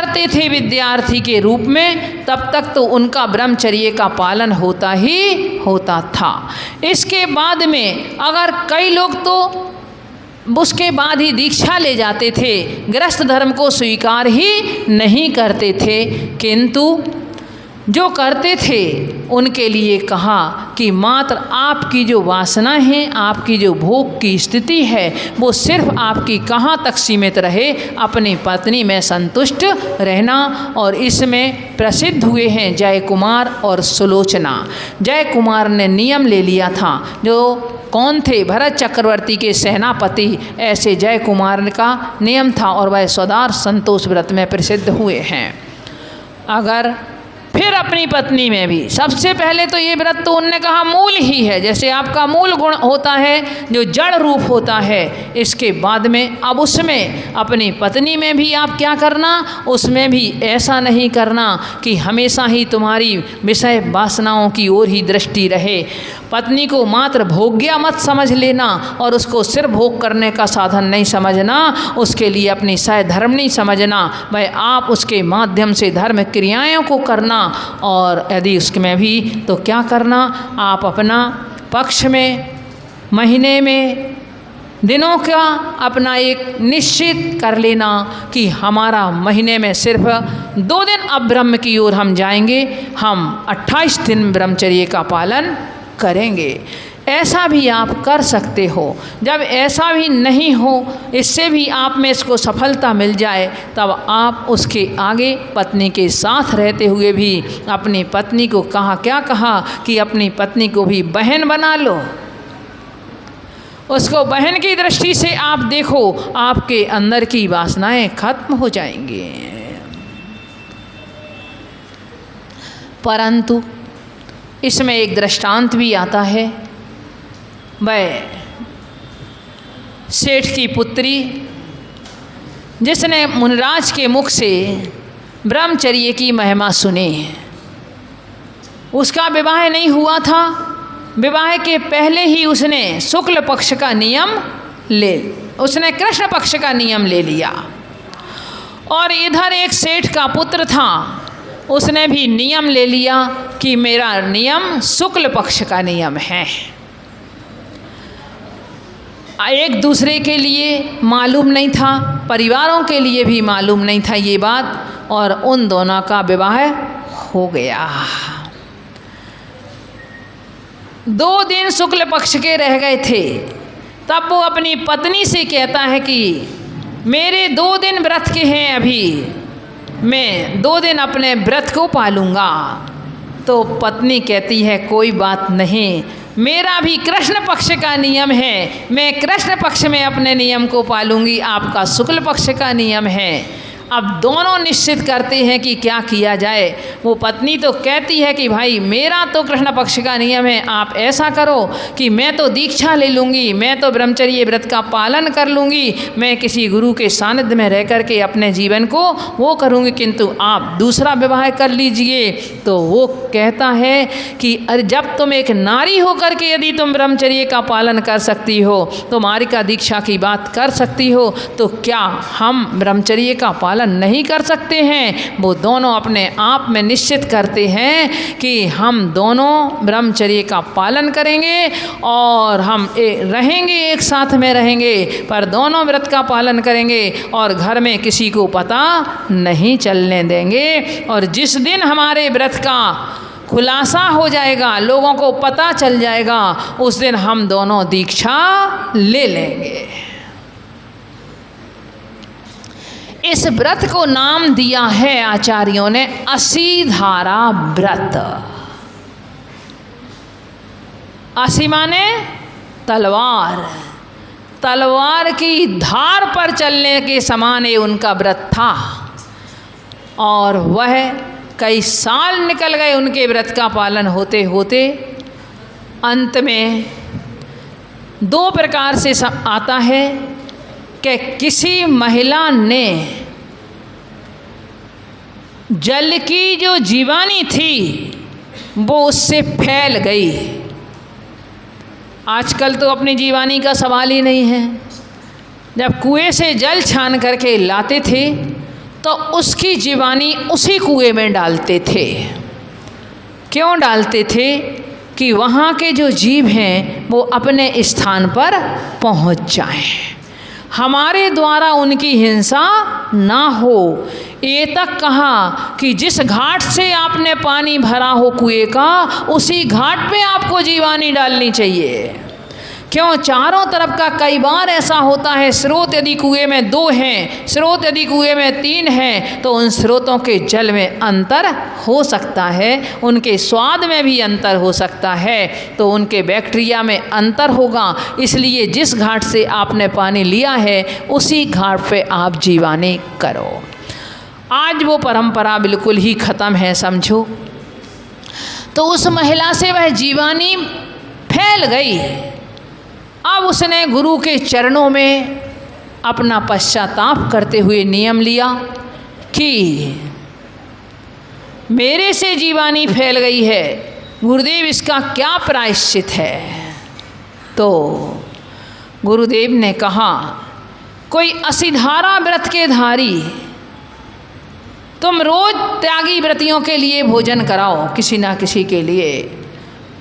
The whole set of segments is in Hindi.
करते थे विद्यार्थी के रूप में, तब तक तो उनका ब्रह्मचर्य का पालन होता ही होता था। इसके बाद में अगर कई लोग तो उसके बाद ही दीक्षा ले जाते थे, गृहस्थ धर्म को स्वीकार ही नहीं करते थे, किंतु जो करते थे उनके लिए कहा कि मात्र आपकी जो वासना है, आपकी जो भोग की स्थिति है, वो सिर्फ आपकी कहाँ तक सीमित रहे, अपनी पत्नी में संतुष्ट रहना। और इसमें प्रसिद्ध हुए हैं जय कुमार और सुलोचना। जय कुमार ने नियम ले लिया था, जो कौन थे, भरत चक्रवर्ती के सेनापति, ऐसे जय कुमार का नियम था और वह सदार संतोष व्रत में प्रसिद्ध हुए हैं। अगर फिर अपनी पत्नी में भी सबसे पहले तो ये व्रत तो उनने कहा मूल ही है, जैसे आपका मूल गुण होता है जो जड़ रूप होता है, इसके बाद में अब उसमें अपनी पत्नी में भी आप क्या करना, उसमें भी ऐसा नहीं करना कि हमेशा ही तुम्हारी विषय वासनाओं की ओर ही दृष्टि रहे। पत्नी को मात्र भोग्या मत समझ लेना और उसको सिर्फ भोग करने का साधन नहीं समझना, उसके लिए अपनी धर्म नहीं समझना, वह आप उसके माध्यम से धर्म क्रियाओं को करना। और यदि उसमें भी तो क्या करना, आप अपना पक्ष में महीने में दिनों का अपना एक निश्चित कर लेना कि हमारा महीने में सिर्फ 2 दिन अब ब्रह्म की ओर हम जाएंगे, हम 28 दिन ब्रह्मचर्य का पालन करेंगे। ऐसा भी आप कर सकते हो। जब ऐसा भी नहीं हो, इससे भी आप में इसको सफलता मिल जाए, तब आप उसके आगे पत्नी के साथ रहते हुए भी अपनी पत्नी को क्या कहा कि अपनी पत्नी को भी बहन बना लो, उसको बहन की दृष्टि से आप देखो, आपके अंदर की वासनाएं खत्म हो जाएंगी। परंतु इसमें एक दृष्टांत भी आता है। वह सेठ की पुत्री जिसने मुनिराज के मुख से ब्रह्मचर्य की महिमा सुनी, उसका विवाह नहीं हुआ था, विवाह के पहले ही उसने शुक्ल पक्ष का नियम उसने कृष्ण पक्ष का नियम ले लिया। और इधर एक सेठ का पुत्र था, उसने भी नियम ले लिया कि मेरा नियम शुक्ल पक्ष का नियम है। एक दूसरे के लिए मालूम नहीं था, परिवारों के लिए भी मालूम नहीं था ये बात, और उन दोनों का विवाह हो गया। 2 दिन शुक्ल पक्ष के रह गए थे, तब वो अपनी पत्नी से कहता है कि मेरे 2 दिन व्रत के हैं, अभी मैं 2 दिन अपने व्रत को पालूंगा। तो पत्नी कहती है कोई बात नहीं, मेरा भी कृष्ण पक्ष का नियम है, मैं कृष्ण पक्ष में अपने नियम को पालूंगी, आपका शुक्ल पक्ष का नियम है। अब दोनों निश्चित करते हैं कि क्या किया जाए। वो पत्नी तो कहती है कि भाई मेरा तो कृष्ण पक्ष का नियम है, आप ऐसा करो कि मैं तो दीक्षा ले लूँगी, मैं तो ब्रह्मचर्य व्रत का पालन कर लूँगी, मैं किसी गुरु के सानिध्य में रह कर के अपने जीवन को वो करूँगी, किंतु आप दूसरा विवाह कर लीजिए। तो वो कहता है कि अरे जब तुम एक नारी होकर के यदि तुम ब्रह्मचर्य का पालन कर सकती हो, तुम आर्यिका दीक्षा की बात कर सकती हो, तो क्या हम ब्रह्मचर्य का पालन नहीं कर सकते हैं। वो दोनों अपने आप में निश्चित करते हैं कि हम दोनों ब्रह्मचर्य का पालन करेंगे और हम रहेंगे, एक साथ में रहेंगे, पर दोनों व्रत का पालन करेंगे और घर में किसी को पता नहीं चलने देंगे। और जिस दिन हमारे व्रत का खुलासा हो जाएगा, लोगों को पता चल जाएगा, उस दिन हम दोनों दीक्षा ले लेंगे। इस व्रत को नाम दिया है आचार्यों ने असीधारा व्रत। असी माने तलवार, तलवार की धार पर चलने के समान ये उनका व्रत था। और वह कई साल निकल गए उनके व्रत का पालन होते होते। अंत में 2 प्रकार से आता है कि किसी महिला ने जल की जो जीवानी थी वो उससे फैल गई। आजकल तो अपनी जीवानी का सवाल ही नहीं है। जब कुएं से जल छान करके लाते थे तो उसकी जीवानी उसी कुएं में डालते थे। क्यों डालते थे? कि वहाँ के जो जीव हैं वो अपने स्थान पर पहुँच जाएं, हमारे द्वारा उनकी हिंसा ना हो। ये तक कहा कि जिस घाट से आपने पानी भरा हो कुएं का, उसी घाट पे आपको जीवानी डालनी चाहिए। क्यों? चारों तरफ का कई बार ऐसा होता है, स्रोत यदि कुएं में 2 हैं, स्रोत यदि कुएं में 3 हैं, तो उन स्रोतों के जल में अंतर हो सकता है, उनके स्वाद में भी अंतर हो सकता है, तो उनके बैक्टीरिया में अंतर होगा। इसलिए जिस घाट से आपने पानी लिया है उसी घाट पे आप जीवानी करो। आज वो परंपरा बिल्कुल ही ख़त्म है समझो। तो उस महिला से वह जीवानी फैल गई। अब उसने गुरु के चरणों में अपना पश्चाताप करते हुए नियम लिया कि मेरे से जीवानी फैल गई है, गुरुदेव इसका क्या प्रायश्चित है? तो गुरुदेव ने कहा, कोई असिधारा व्रत के धारी, तुम रोज त्यागी व्रतियों के लिए भोजन कराओ किसी ना किसी के लिए,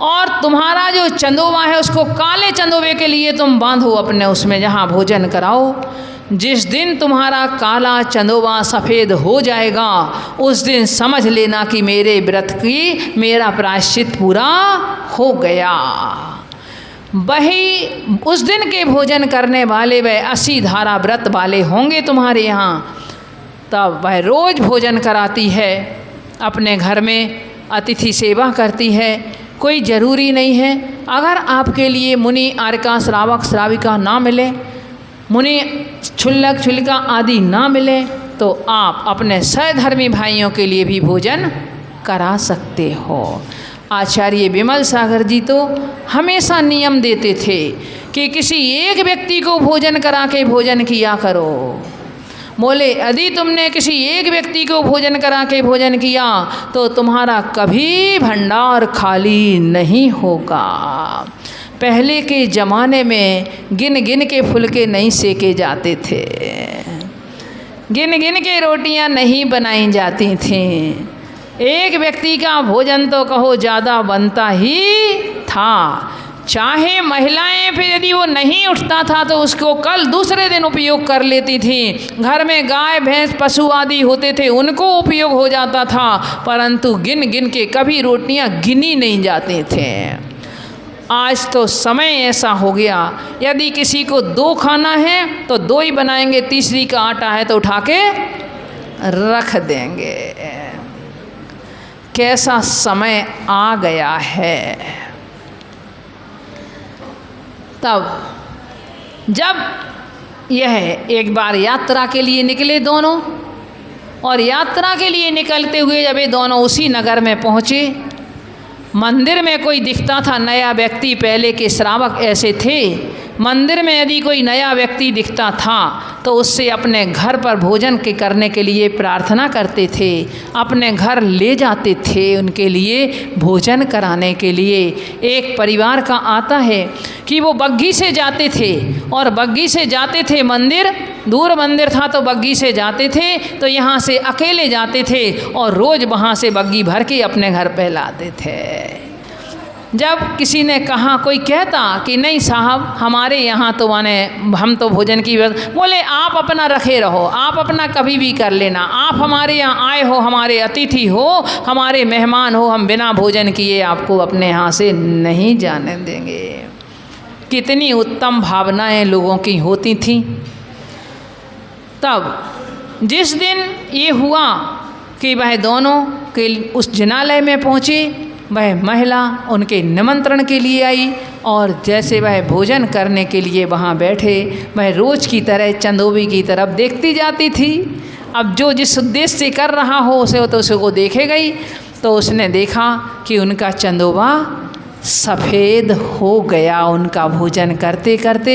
और तुम्हारा जो चंदोवा है उसको काले चंदोवे के लिए तुम बांधो अपने उसमें जहाँ भोजन कराओ। जिस दिन तुम्हारा काला चंदोवा सफ़ेद हो जाएगा उस दिन समझ लेना कि मेरे व्रत की मेरा प्रायश्चित पूरा हो गया। वही उस दिन के भोजन करने वाले वह 80 धारा व्रत वाले होंगे तुम्हारे यहाँ। तब वह रोज़ भोजन कराती है, अपने घर में अतिथि सेवा करती है। कोई ज़रूरी नहीं है, अगर आपके लिए मुनि आर्का श्रावक श्राविका ना मिले, मुनि क्षुल्लक क्षुल्लिका आदि ना मिले, तो आप अपने सहधर्मी भाइयों के लिए भी भोजन करा सकते हो। आचार्य विमल सागर जी तो हमेशा नियम देते थे कि किसी एक व्यक्ति को भोजन करा के भोजन किया करो। बोले यदि तुमने किसी एक व्यक्ति को भोजन करा के भोजन किया तो तुम्हारा कभी भंडार खाली नहीं होगा। पहले के ज़माने में गिन गिन के फुलके नहीं सेके जाते थे, गिन गिन के रोटियां नहीं बनाई जाती थीं। एक व्यक्ति का भोजन तो कहो ज़्यादा बनता ही था। चाहे महिलाएं फिर यदि वो नहीं उठता था तो उसको कल दूसरे दिन उपयोग कर लेती थी। घर में गाय भैंस पशु आदि होते थे उनको उपयोग हो जाता था, परंतु गिन गिन के कभी रोटियां गिनी नहीं जाते थे। आज तो समय ऐसा हो गया, यदि किसी को 2 खाना है तो 2 ही बनाएंगे, तीसरी का आटा है तो उठा के रख देंगे। कैसा समय आ गया है। तब जब यह एक बार यात्रा के लिए निकले दोनों, और यात्रा के लिए निकलते हुए जब ये दोनों उसी नगर में पहुँचे, मंदिर में कोई दिखता था नया व्यक्ति, पहले के श्रावक ऐसे थे, मंदिर में यदि कोई नया व्यक्ति दिखता था तो उससे अपने घर पर भोजन के करने के लिए प्रार्थना करते थे, अपने घर ले जाते थे उनके लिए भोजन कराने के लिए। एक परिवार का आता है कि वो बग्घी से जाते थे, और बग्घी से जाते थे मंदिर, दूर मंदिर था तो बग्घी से जाते थे, तो यहाँ से अकेले जाते थे और रोज़ वहाँ से बग्घी भर के अपने घर पे लाते थे। जब किसी ने कहा, कोई कहता कि नहीं साहब हमारे यहाँ तो माने हम तो भोजन की व्यवस्था, बोले आप अपना रखे रहो, आप अपना कभी भी कर लेना, आप हमारे यहाँ आए हो, हमारे अतिथि हो, हमारे मेहमान हो, हम बिना भोजन किए आपको अपने यहाँ से नहीं जाने देंगे। कितनी उत्तम भावनाएं लोगों की होती थीं। तब जिस दिन ये हुआ कि वह दोनों के उस जिनालय में पहुँचे, वह महिला उनके निमंत्रण के लिए आई, और जैसे वह भोजन करने के लिए वहाँ बैठे, वह रोज़ की तरह चंदोबी की तरफ देखती जाती थी। अब जो जिस उद्देश्य से कर रहा हो उसे तो उसको देखे गई, तो उसने देखा कि उनका चंदोबा सफ़ेद हो गया। उनका भोजन करते करते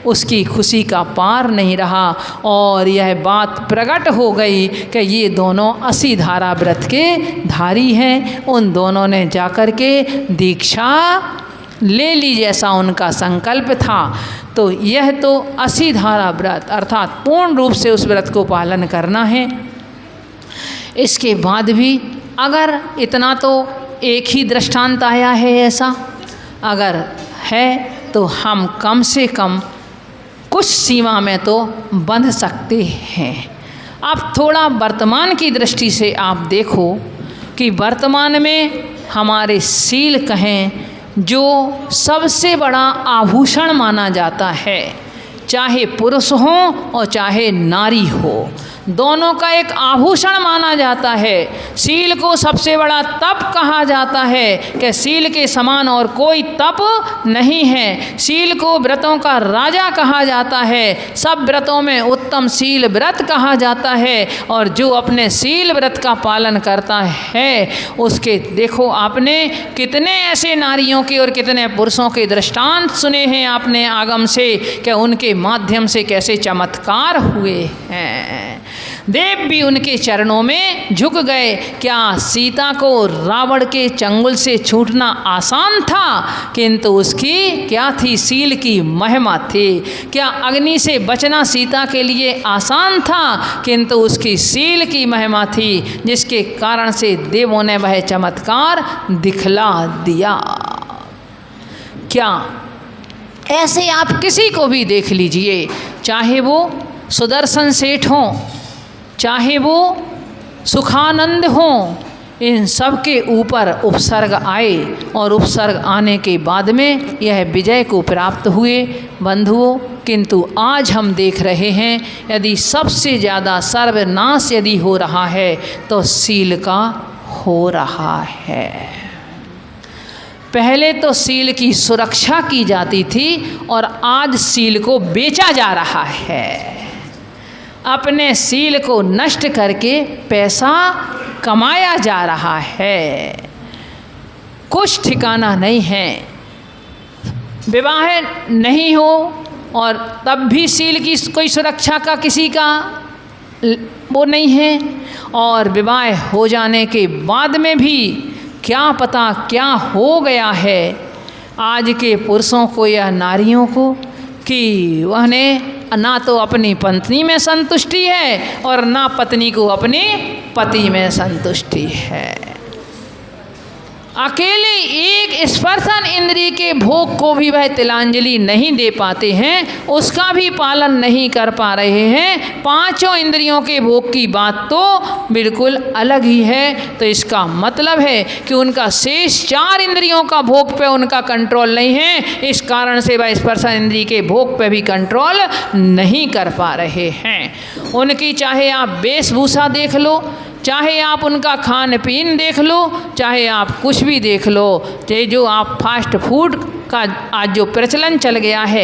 उसकी खुशी का पार नहीं रहा, और यह बात प्रकट हो गई कि ये दोनों 80 धारा व्रत के धारी हैं। उन दोनों ने जाकर के दीक्षा ले ली जैसा उनका संकल्प था। तो यह तो 80 धारा व्रत अर्थात पूर्ण रूप से उस व्रत को पालन करना है। इसके बाद भी अगर इतना तो एक ही दृष्टांत आया है ऐसा, अगर है तो हम कम से कम कुछ सीमा में तो बंध सकते हैं। अब थोड़ा वर्तमान की दृष्टि से आप देखो कि वर्तमान में हमारे सील कहें जो सबसे बड़ा आभूषण माना जाता है, चाहे पुरुष हो और चाहे नारी हो, दोनों का एक आभूषण माना जाता है। सील को सबसे बड़ा तप कहा जाता है कि सील के समान और कोई तप नहीं है। सील को व्रतों का राजा कहा जाता है, सब व्रतों में उत्तम सील व्रत कहा जाता है। और जो अपने सील व्रत का पालन करता है उसके देखो आपने कितने ऐसे नारियों के और कितने पुरुषों के दृष्टांत सुने हैं आपने आगम से कि उनके माध्यम से कैसे चमत्कार हुए हैं। देव भी उनके चरणों में झुक गए। क्या सीता को रावण के चंगुल से छूटना आसान था, किंतु उसकी क्या थी, सील की महिमा थी। क्या अग्नि से बचना सीता के लिए आसान था, किंतु उसकी सील की महिमा थी, जिसके कारण से देवों ने वह चमत्कार दिखला दिया। क्या ऐसे आप किसी को भी देख लीजिए, चाहे वो सुदर्शन सेठ हों, चाहे वो सुखानंद हों, इन सब के ऊपर उपसर्ग आए और उपसर्ग आने के बाद में यह विजय को प्राप्त हुए बंधुओं। किंतु आज हम देख रहे हैं यदि सबसे ज़्यादा सर्वनाश यदि हो रहा है तो सील का हो रहा है। पहले तो सील की सुरक्षा की जाती थी और आज सील को बेचा जा रहा है। अपने सील को नष्ट करके पैसा कमाया जा रहा है, कुछ ठिकाना नहीं है। विवाह नहीं हो और तब भी सील की कोई सुरक्षा का किसी का वो नहीं है, और विवाह हो जाने के बाद में भी क्या पता क्या हो गया है आज के पुरुषों को या नारियों को कि उन्हें ना तो अपनी पत्नी में संतुष्टि है और ना पत्नी को अपने पति में संतुष्टि है। अकेले एक स्पर्शन इंद्रिय के भोग को भी वह तिलांजलि नहीं दे पाते हैं, उसका भी पालन नहीं कर पा रहे हैं। पांचों इंद्रियों के भोग की बात तो बिल्कुल अलग ही है। तो इसका मतलब है कि उनका शेष 4 इंद्रियों का भोग पे उनका कंट्रोल नहीं है, इस कारण से वह स्पर्शन इंद्रिय के भोग पे भी कंट्रोल नहीं कर पा रहे हैं। उनकी चाहे आप वेशभूषा देख लो, चाहे आप उनका खान पीन देख लो, चाहे आप कुछ भी देख लो, चाहे जो आप फास्ट फूड का आज जो प्रचलन चल गया है